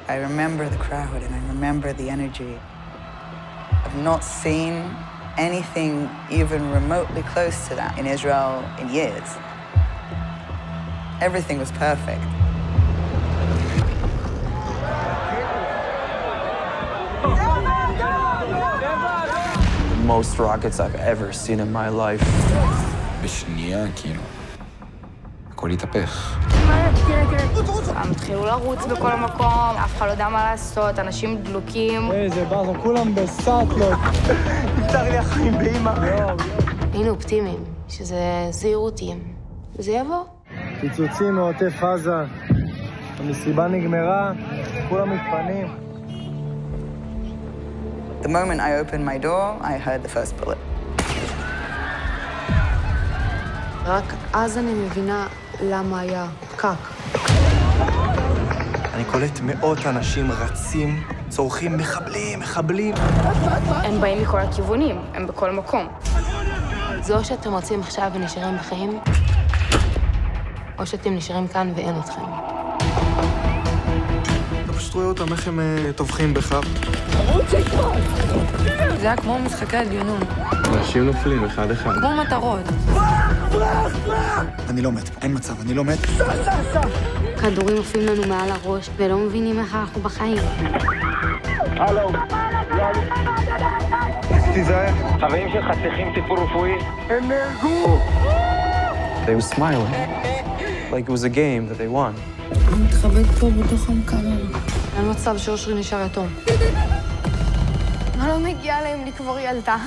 I remember the crowd and I remember the energy. I've not seen anything even remotely close to that in Israel in years. Everything was perfect. The most rockets I've ever seen in my life. בשנייה, כאילו, הכל התהפך. הם התחילו לרוץ בכל המקום, אף אחד לא יודע מה לעשות, אנשים דלוקים. איזה באזר, כולם בסאטלות. נפתח לי החיים באמא. היינו אופטימיים, שזה זהירותיים, וזה יבוא. פיצוצים מעוטף עזה, המסיבה נגמרה, כולם מתפנים. The moment I opened my door, I heard the first bullet. רק אז אני מבינה למה היה פקק. אני קולט מאות אנשים רצים, צורכים מחבלים. הם באים מכל הכיוונים, הם בכל מקום. זה או שאתם רוצים עכשיו ונשארים בחיים, או שאתם נשארים כאן ואין אתכם. אתה פשוט רואה אותם איך הם טובחים בך. זה היה כמו משחקי הדיונון. אנשים נופלים אחד. כמו מטרות. אני לא מת, אין מצב, אני לא מת. כדורים עופים לנו מעל הראש, ולא מבינים איך אנחנו בחיים. הלו. תיזהר. חברים שלך צריכים טיפול רפואי. הם נהרגו! They were smiling, like it was a game that they won. אני מתחבאת פה בתוך המקרר. אין מצב שאושרי נשאר יתום. מה לא מגיע להם לקבור ילדה?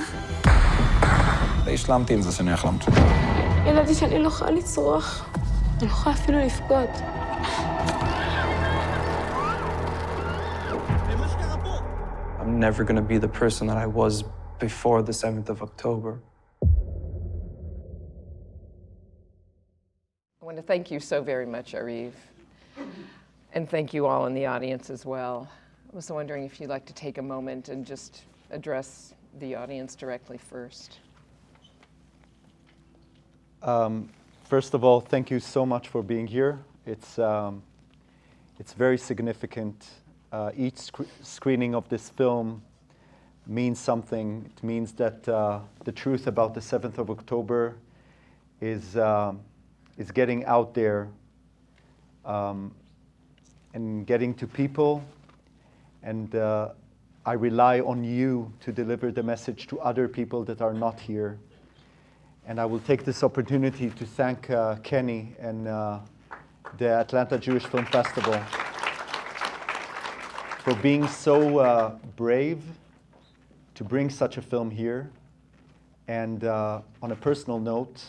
די השלמתי עם זה שאני החלמת. ידעתי שאני לא יכולה לצרוח. אני לא יכולה אפילו לבכות. I'm never going to be the person that I was before the 7th of October. I want to thank you so very much, Yariv. And thank you all in the audience as well. I was wondering if you'd like to take a moment and just address the audience directly first. First of all, thank you so much for being here. It's very significant. Each screening of this film means something. It means that the truth about the 7th of October is getting out there and getting to people. And I rely on you to deliver the message to other people that are not here. And I will take this opportunity to thank Kenny and the Atlanta Jewish Film Festival for being so brave to bring such a film here. And on a personal note,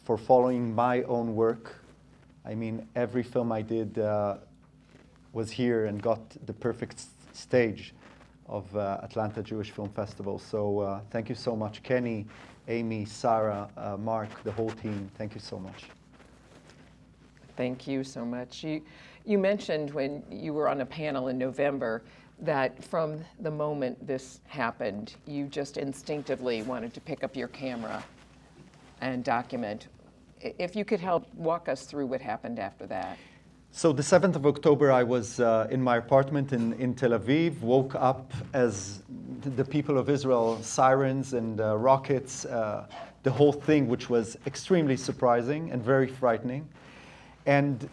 for following my own work. I mean, every film I did was here and got the perfect stage of Atlanta Jewish Film Festival. So thank you so much, Kenny, Amy, Sarah, Mark, the whole team. Thank you so much. Thank you so much. You mentioned when you were on a panel in November that from the moment this happened, you just instinctively wanted to pick up your camera and document. If you could help walk us through what happened after that. So the 7th of October, I was in my apartment in Tel Aviv, woke up as the people of Israel, sirens and rockets, the whole thing, which was extremely surprising and very frightening. And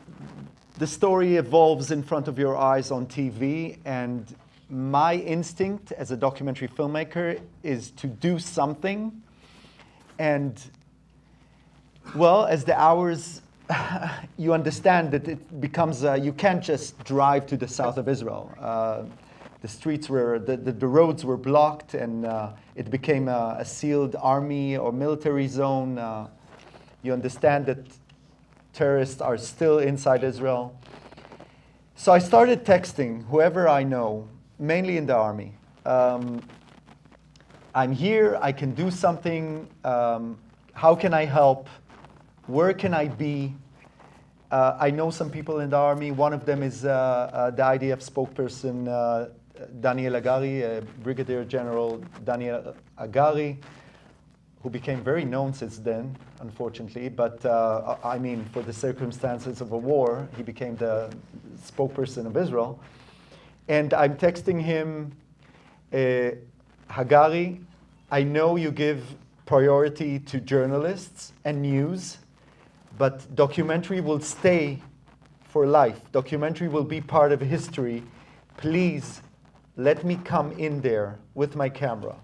the story evolves in front of your eyes on TV, and my instinct as a documentary filmmaker is to do something. And well, as the hours, you understand that it becomes, you can't just drive to the south of Israel. The streets were, the roads were blocked, and it became a sealed army or military zone. You understand that terrorists are still inside Israel. So I started texting whoever I know, mainly in the army. I'm here, I can do something, how can I help? Where can I be? I know some people in the army. One of them is the IDF spokesperson, Daniel Agari, Brigadier General Daniel Agari, who became very known since then, unfortunately, but I mean, for the circumstances of a war, he became the spokesperson of Israel. And I'm texting him, Hagari, I know you give priority to journalists and news, but documentary will stay for life. Documentary will be part of history. Please let me come in there with my camera.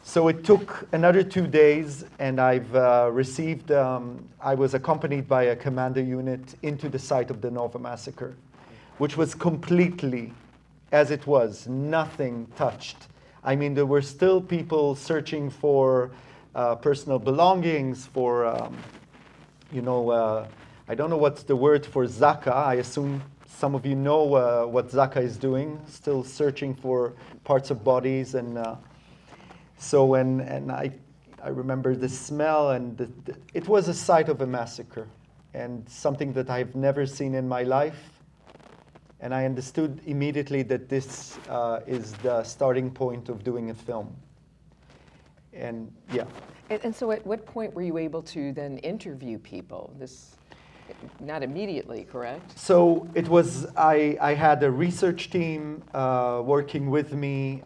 So it took another 2 days, and I've received, I was accompanied by a commander unit into the site of the Nova massacre, which was completely as it was, nothing touched. I mean, there were still people searching for personal belongings, for, I don't know what's the word for Zaka. I assume some of you know what Zaka is doing, still searching for parts of bodies. And so, and I remember the smell, and it was a site of a massacre, and something that I've never seen in my life. And I understood immediately that this is the starting point of doing a film. And yeah. And so at what point were you able to then interview people? This, not immediately, correct? So it was, I had a research team working with me,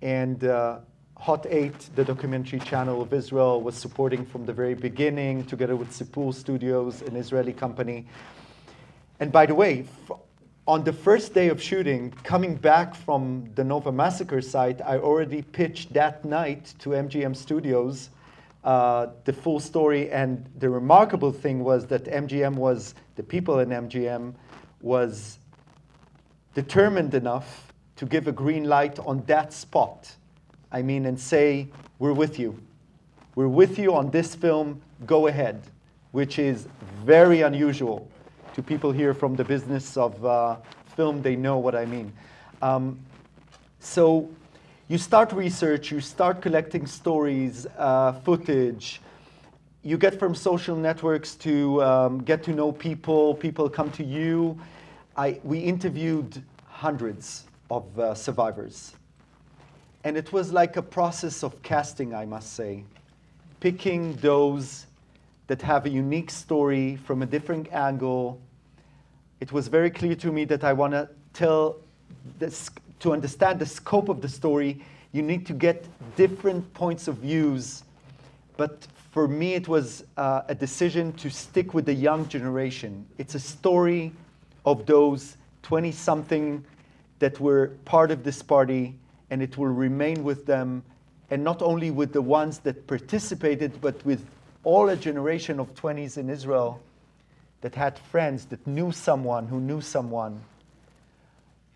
and Hot 8, the documentary channel of Israel, was supporting from the very beginning, together with Sipur Studios, an Israeli company. And by the way, on the first day of shooting, coming back from the Nova massacre site, I already pitched that night to MGM Studios the full story. And the remarkable thing was that the people in MGM was determined enough to give a green light on that spot. I mean, and say, we're with you. We're with you on this film, go ahead, which is very unusual. To people here from the business of film, they know what I mean. So you start research, you start collecting stories, footage. You get from social networks to get to know people. People come to you. We interviewed hundreds of survivors. And it was like a process of casting, I must say. Picking those that have a unique story from a different angle. It was very clear to me that I want to tell this, to understand the scope of the story, you need to get different points of views. But for me, it was a decision to stick with the young generation. It's a story of those 20-something that were part of this party, and it will remain with them, and not only with the ones that participated, but with all a generation of 20s in Israel that had friends, that knew someone who knew someone.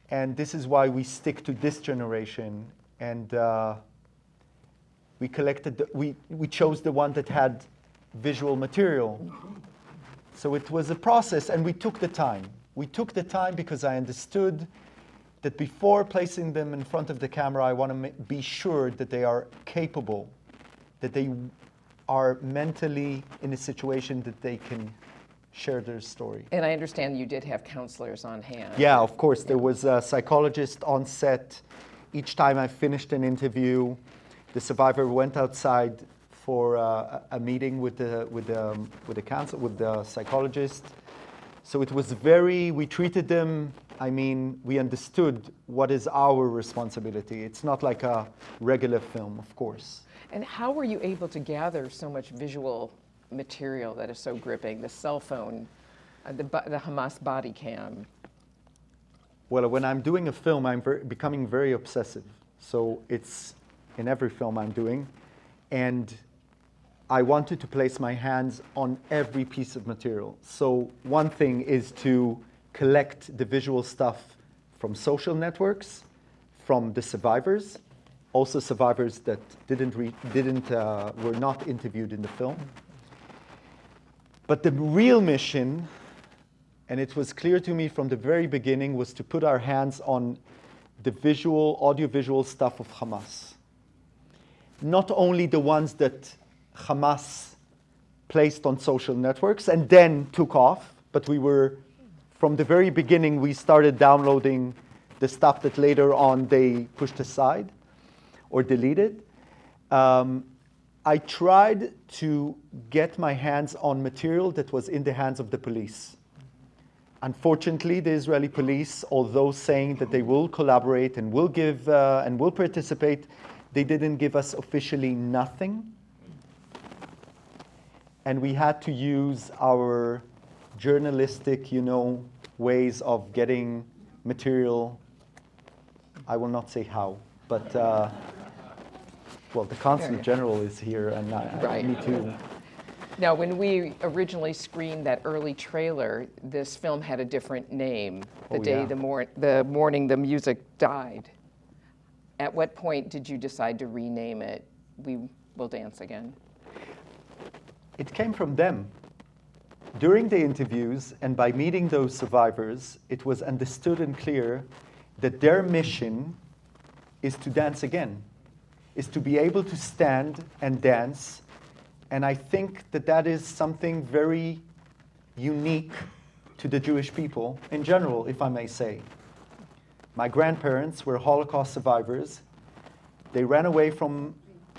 And this is why we stick to this generation. And we collected, we chose the one that had visual material. So it was a process, and we took the time. We took the time because I understood that before placing them in front of the camera, I want to be sure that they are capable, that they are mentally in a situation that they can share their story. And I understand you did have counselors on hand. Yeah, of course. There was a psychologist on set. Each time I finished an interview, the survivor went outside for a meeting with the psychologist. So it was we treated them, I mean, we understood what is our responsibility. It's not like a regular film, of course. And how were you able to gather so much visual material that is so gripping? The cell phone, the Hamas body cam. Well, when I'm doing a film, I'm becoming very obsessive. So it's in every film I'm doing. And I wanted to place my hands on every piece of material. So one thing is to collect the visual stuff from social networks, from the survivors, also survivors that were not interviewed in the film. But the real mission, and it was clear to me from the very beginning, was to put our hands on the audiovisual stuff of Hamas. Not only the ones that Hamas placed on social networks and then took off, but from the very beginning, we started downloading the stuff that later on they pushed aside or deleted. I tried to get my hands on material that was in the hands of the police. Unfortunately, the Israeli police, although saying that they will collaborate and will give and will participate, they didn't give us officially nothing. And we had to use our journalistic, ways of getting material. I will not say how, but well, the Consul General is here, and I need to. Now, when we originally screened that early trailer, this film had a different name. The morning the music died. At what point did you decide to rename it? We Will Dance Again. It came from them. During the interviews and by meeting those survivors, it was understood and clear that their mission is to dance again, is to be able to stand and dance. And I think that that is something very unique to the Jewish people in general, if I may say. My grandparents were Holocaust survivors. They ran away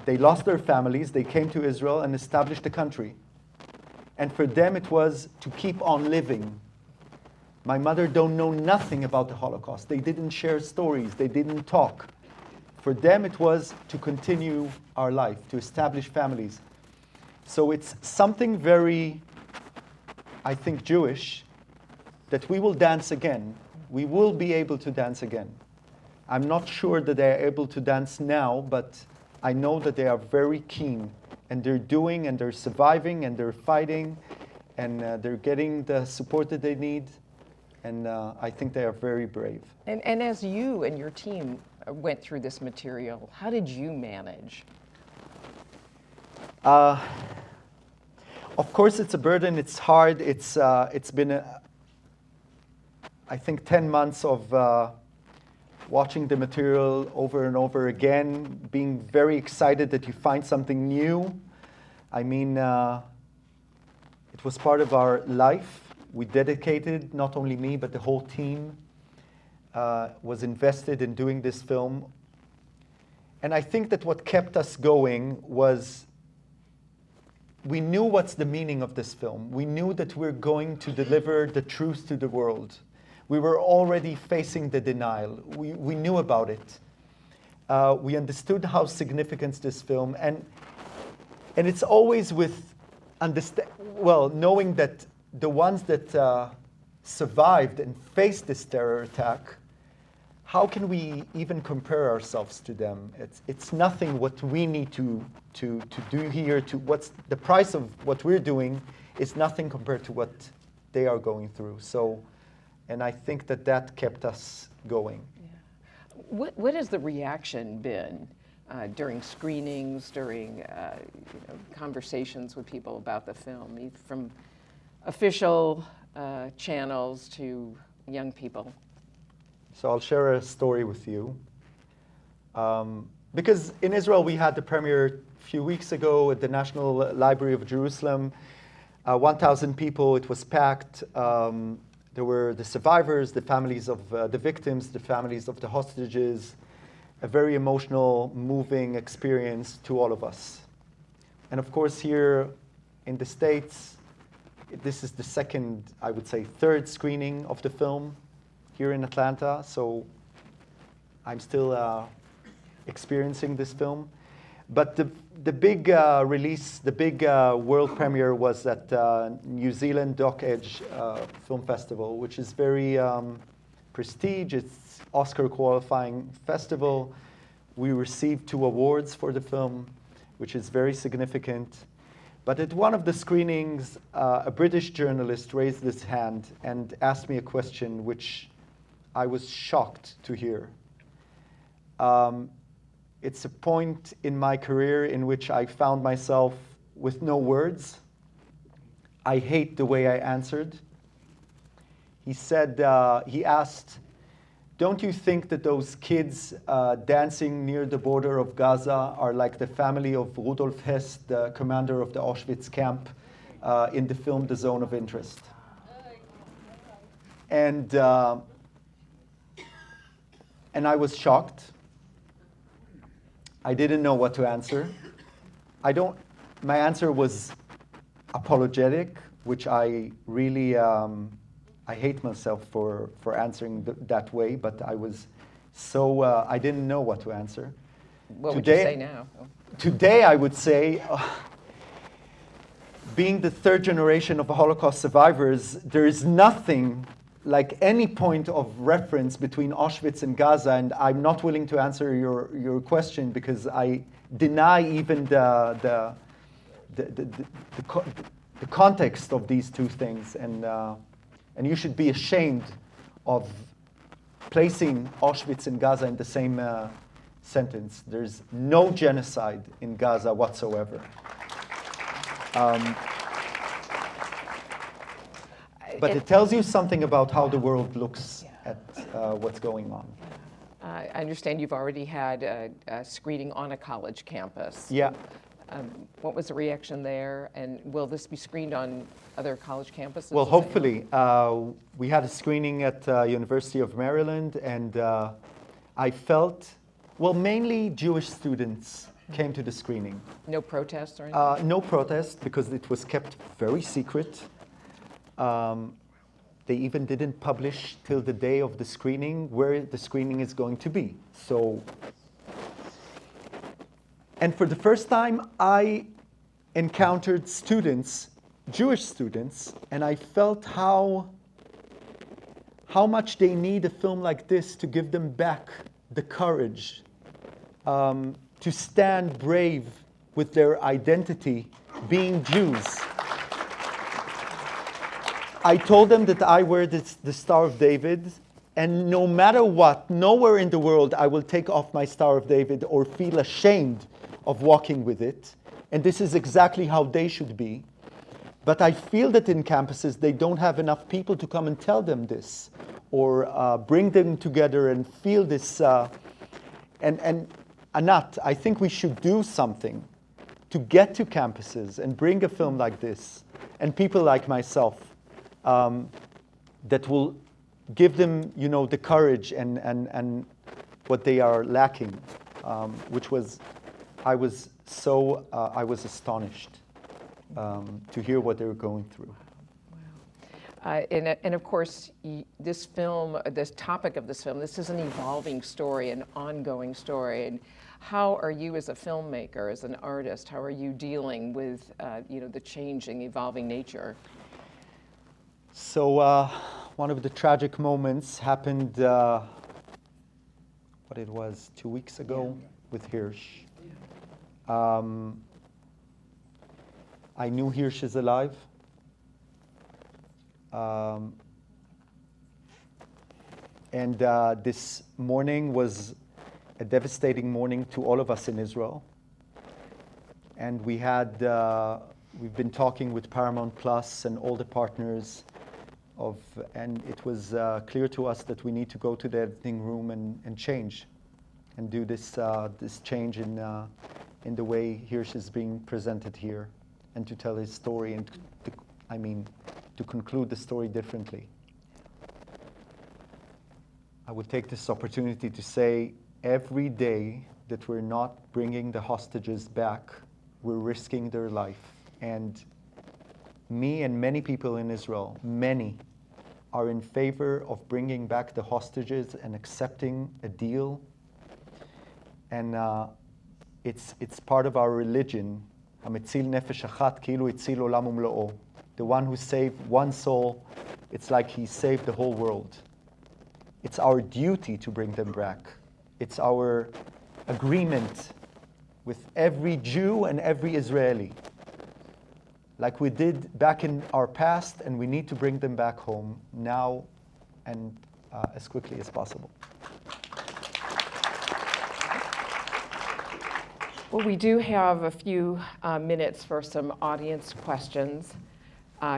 they lost their families, they came to Israel and established a country. And for them it was to keep on living. My mother don't know nothing about the Holocaust. They didn't share stories, they didn't talk. For them it was to continue our life, to establish families. So it's something very, I think, Jewish, that we will dance again. We will be able to dance again. I'm not sure that they are able to dance now, but I know that they are very keen, and they're doing, and they're surviving, and they're fighting, and they're getting the support that they need, and I think they are very brave. And as you and your team went through this material, how did you manage? Of course, it's a burden. It's hard. It's been, I think, 10 months of watching the material over and over again, being very excited that you find something new. I mean, it was part of our life. We dedicated, not only me, but the whole team was invested in doing this film. And I think that what kept us going was we knew what's the meaning of this film. We knew that we're going to deliver the truth to the world. We were already facing the denial. We knew about it. We understood how significant this film, and it's always with knowing that the ones that survived and faced this terror attack, how can we even compare ourselves to them? It's nothing what we need to do here. What's the price of what we're doing is nothing compared to what they are going through. So, and I think that kept us going. Yeah. What has the reaction been during screenings, during conversations with people about the film, from official channels to young people? So I'll share a story with you. Because in Israel we had the premiere a few weeks ago at the National Library of Jerusalem. 1,000 people, it was packed. There were the survivors, the families of the victims, the families of the hostages. A very emotional, moving experience to all of us. And of course here in the States, this is the second, I would say, third screening of the film here in Atlanta, so I'm still experiencing this film. But the big release, the big world premiere was at New Zealand Dock Edge Film Festival, which is very prestigious. It's Oscar qualifying festival. We received 2 awards for the film, which is very significant. But at one of the screenings, a British journalist raised his hand and asked me a question which I was shocked to hear. It's a point in my career in which I found myself with no words. I hate the way I answered. He said, he asked, don't you think that those kids dancing near the border of Gaza are like the family of Rudolf Hess, the commander of the Auschwitz camp in the film The Zone of Interest? And I was shocked. I didn't know what to answer. my answer was apologetic, which I really, I hate myself for answering that way, but I was so, I didn't know what to answer. What would you say now? Today I would say, being the third generation of Holocaust survivors, there is nothing like any point of reference between Auschwitz and Gaza, and I'm not willing to answer your question because I deny even the context of these two things, and you should be ashamed of placing Auschwitz and Gaza in the same sentence. There's no genocide in Gaza whatsoever. But it tells you something about how the world looks at what's going on. I understand you've already had a screening on a college campus. Yeah. What was the reaction there, and will this be screened on other college campuses? Well, hopefully. We had a screening at University of Maryland, and I felt, well, mainly Jewish students came to the screening. No protests or anything? No protest, because it was kept very secret. They even didn't publish till the day of the screening where the screening is going to be. So, and for the first time, I encountered students, Jewish students, and I felt how much they need a film like this to give them back the courage to stand brave with their identity, being Jews. I told them that I wear the Star of David, and no matter what, nowhere in the world I will take off my Star of David or feel ashamed of walking with it. And this is exactly how they should be. But I feel that in campuses they don't have enough people to come and tell them this, or bring them together and feel this. And Anat, I think we should do something to get to campuses and bring a film like this, and people like myself, that will give them, the courage and what they are lacking, which was, I was astonished to hear what they were going through. Wow. And of course, this film, this topic of this film, this is an evolving story, an ongoing story. And how are you as a filmmaker, as an artist, how are you dealing with, the changing, evolving nature? So one of the tragic moments happened, 2 weeks ago with Hirsch. I knew Hirsch is alive. And this morning was a devastating morning to all of us in Israel. And we had, we've been talking with Paramount Plus and all the partners and it was clear to us that we need to go to the editing room and change, and do this change in the way Hirsch is being presented here, and to tell his story, and to conclude the story differently. I would take this opportunity to say, every day that we're not bringing the hostages back, we're risking their life. And me and many people in Israel, many, are in favor of bringing back the hostages and accepting a deal. And it's part of our religion. Hametzil nefesh achat kilu etzil olam umlo'o. The one who saved one soul, it's like he saved the whole world. It's our duty to bring them back. It's our agreement with every Jew and every Israeli, like we did back in our past, and we need to bring them back home now and as quickly as possible. Well, we do have a few minutes for some audience questions.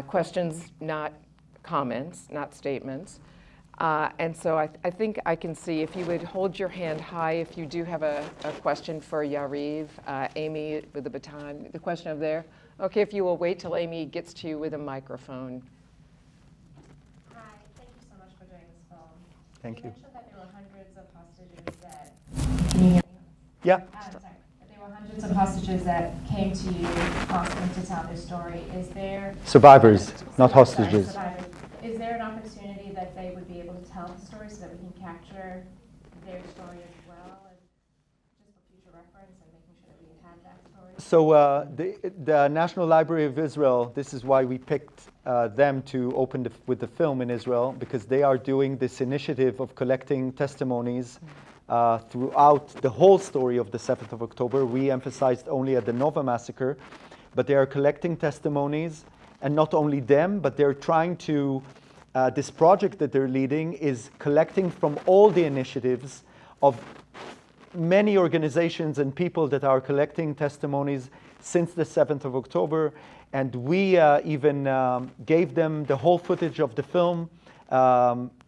Questions, not comments, not statements. And so I think I can see, if you would hold your hand high if you do have a question for Yariv. Amy with the baton, the question over there. Okay, if you will wait till Amy gets to you with a microphone. Hi, thank you so much for doing this film. Thank you. You mentioned that there were hundreds of hostages that... Yeah. Sorry. That there were hundreds Hundreds of hostages that came to you asking to tell their story. Is there Survivors, not hostages. survivors. Is there an opportunity that they would be able to tell the story so that we can capture their story as well, and just for future reference and making sure that we have that story? So the National Library of Israel, this is why we picked them to open with the film in Israel, because they are doing this initiative of collecting testimonies throughout the whole story of the 7th of October. We emphasized only at the Nova massacre, but they are collecting testimonies, and not only them, but they're trying to, this project that they're leading is collecting from all the initiatives of many organizations and people that are collecting testimonies since the 7th of October. And we even gave them the whole footage of the film,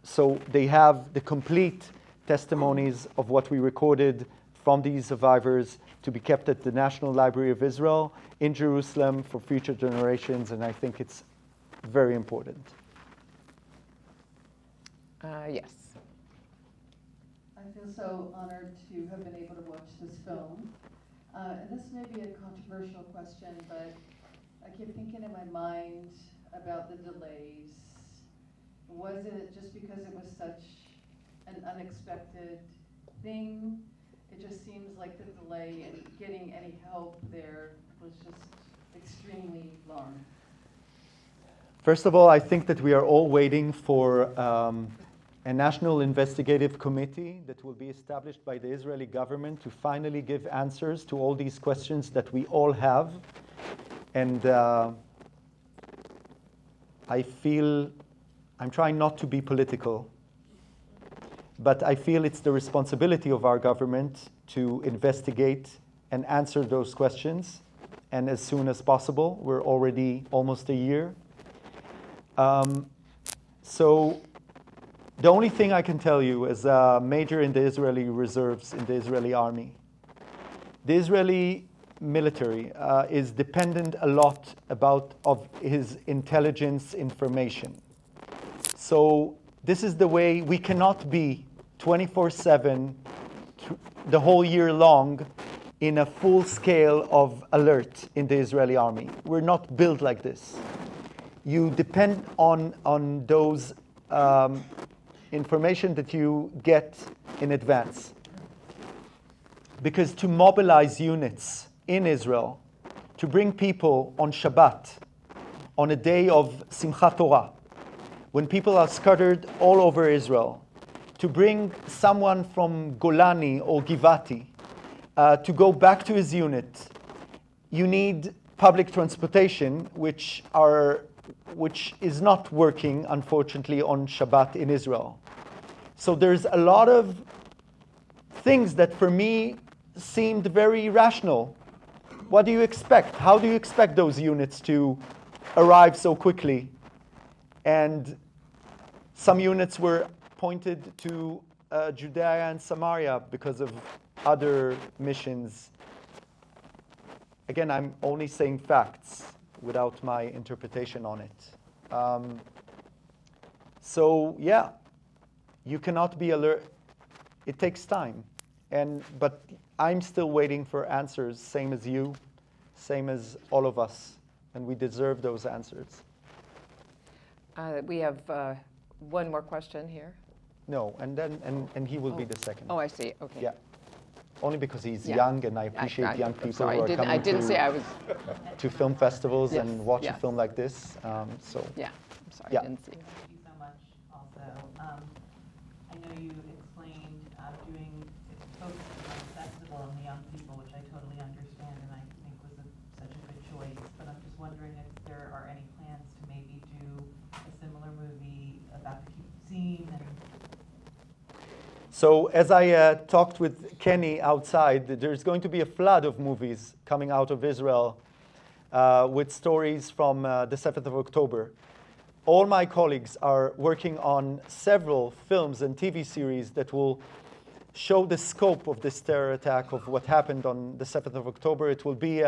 so they have the complete testimonies of what we recorded from these survivors to be kept at the National Library of Israel in Jerusalem for future generations, and I think it's very important. Yes. I feel so honored to have been able to watch this film. And this may be a controversial question, but I keep thinking in my mind about the delays. Was it just because it was such an unexpected thing? It just seems like the delay in getting any help there was just extremely long. First of all, I think that we are all waiting for a national investigative committee that will be established by the Israeli government to finally give answers to all these questions that we all have. And I feel, I'm trying not to be political, but I feel it's the responsibility of our government to investigate and answer those questions, and as soon as possible. We're already almost a year. So the only thing I can tell you as a major in the Israeli reserves, in the Israeli army, the Israeli military is dependent a lot of his intelligence information. So this is the way we cannot be 24/7 the whole year long in a full scale of alert in the Israeli army. We're not built like this. You depend on those information that you get in advance. Because to mobilize units in Israel, to bring people on Shabbat, on a day of Simchat Torah, when people are scattered all over Israel, to bring someone from Golani or Givati to go back to his unit, you need public transportation, which is not working, unfortunately, on Shabbat in Israel. So there's a lot of things that for me seemed very rational. What do you expect? How do you expect those units to arrive so quickly? And some units were pointed to Judea and Samaria because of other missions. Again, I'm only saying facts without my interpretation on it. So yeah, you cannot be alert. It takes time, but I'm still waiting for answers, same as you, same as all of us, and we deserve those answers. We have one more question here. No, and he will be the second. Oh, I see. Okay. Yeah. Only because he's young, and I appreciate young people who are coming to film festivals and watch a film like this. So yeah, I'm sorry, yeah. I didn't see. Thank you so much. Also, I know you explained doing focusing on the festival and the young people, which I totally understand, and I think was such a good choice. But I'm just wondering if there are any plans to maybe do a similar movie about the scene and. So as I talked with Kenny outside, there's going to be a flood of movies coming out of Israel with stories from the 7th of October. All my colleagues are working on several films and TV series that will show the scope of this terror attack, of what happened on the 7th of October. It will be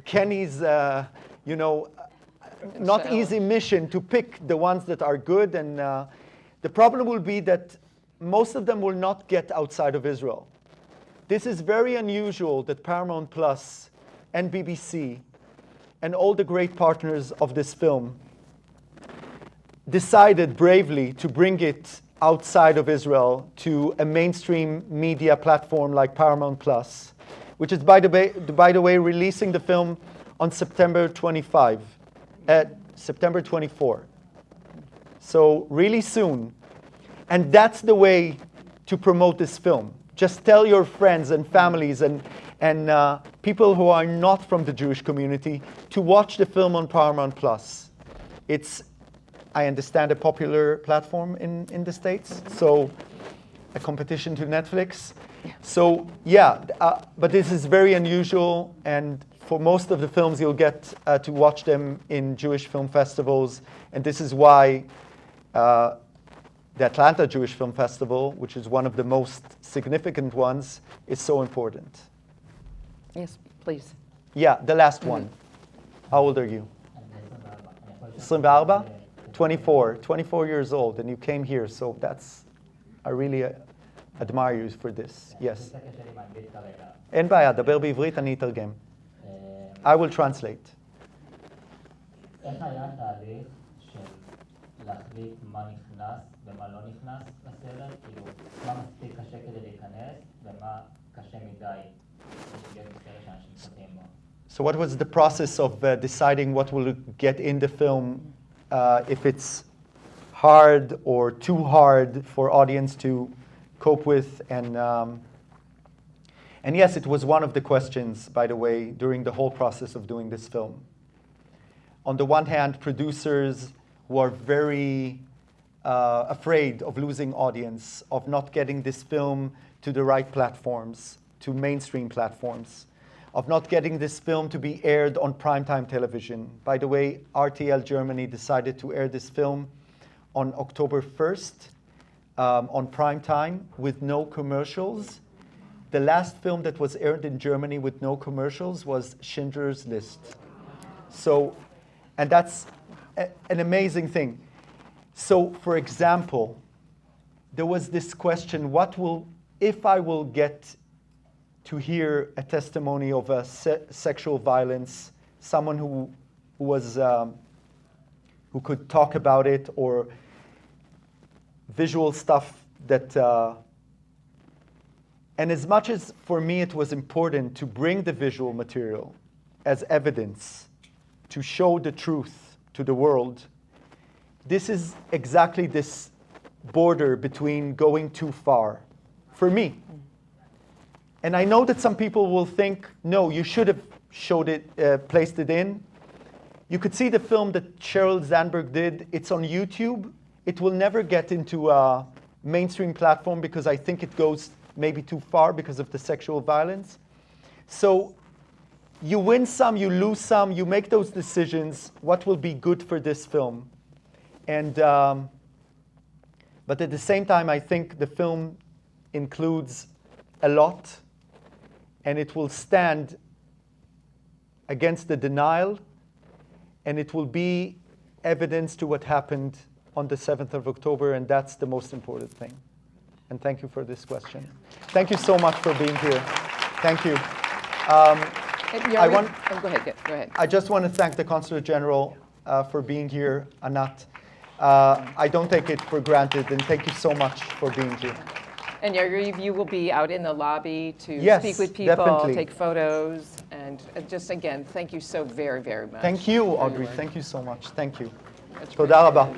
Kenny's, not easy mission to pick the ones that are good. And the problem will be that most of them will not get outside of Israel. This is very unusual that Paramount Plus and BBC and all the great partners of this film decided bravely to bring it outside of Israel to a mainstream media platform like Paramount Plus, which is, by the way, releasing the film on September 24. So really soon. And that's the way to promote this film. Just tell your friends and families and people who are not from the Jewish community to watch the film on Paramount Plus. It's, I understand, a popular platform in the States, so a competition to Netflix. So yeah, but this is very unusual, and for most of the films you'll get to watch them in Jewish film festivals, and this is why the Atlanta Jewish Film Festival, which is one of the most significant ones, is so important. Yes, please. Yeah, the last one. How old are you? 24? 24 years old, and you came here, so that's, I really admire you for this. Yes. אין בעיה, דבר בעברית, אני אתרגם. I will translate. איך היה התהליך של להחליט מה נכנס ומה לא נכנס לסרט? כאילו, מה מספיק קשה כדי להיכנס ומה קשה מדי להיות בסרט שאנשים צופים בו? So what was the process of deciding what will get in the film, if it's hard or too hard for audience to cope with? And yes, it was one of the questions, by the way, during the whole process of doing this film. On the one hand, producers who are very afraid of losing audience, of not getting this film to the right platforms, to mainstream platforms, of not getting this film to be aired on primetime television. By the way, RTL Germany decided to air this film on October 1st on primetime with no commercials. The last film that was aired in Germany with no commercials was Schindler's List. So, and that's an amazing thing. So, for example, there was this question, if I will get to hear a testimony of a sexual violence, someone who could talk about it, or visual stuff that, and as much as for me it was important to bring the visual material as evidence to show the truth to the world, this is exactly this border between going too far for me. And I know that some people will think, no, you should have showed it, placed it in. You could see the film that Sheryl Sandberg did. It's on YouTube. It will never get into a mainstream platform because I think it goes maybe too far because of the sexual violence. So you win some, you lose some, you make those decisions, what will be good for this film. And, but at the same time, I think the film includes a lot, and it will stand against the denial, and it will be evidence to what happened on the 7th of October, and that's the most important thing. And thank you for this question. Thank you so much for being here. Thank you. Go ahead. I just want to thank the Consulate General for being here, Anat. I don't take it for granted, and thank you so much for being here. And Yariv, you will be out in the lobby to speak with people, definitely. Take photos, and just again, thank you so very, very much. Thank you, Audrey. Thank you so much. Thank you. That's תודה רבה.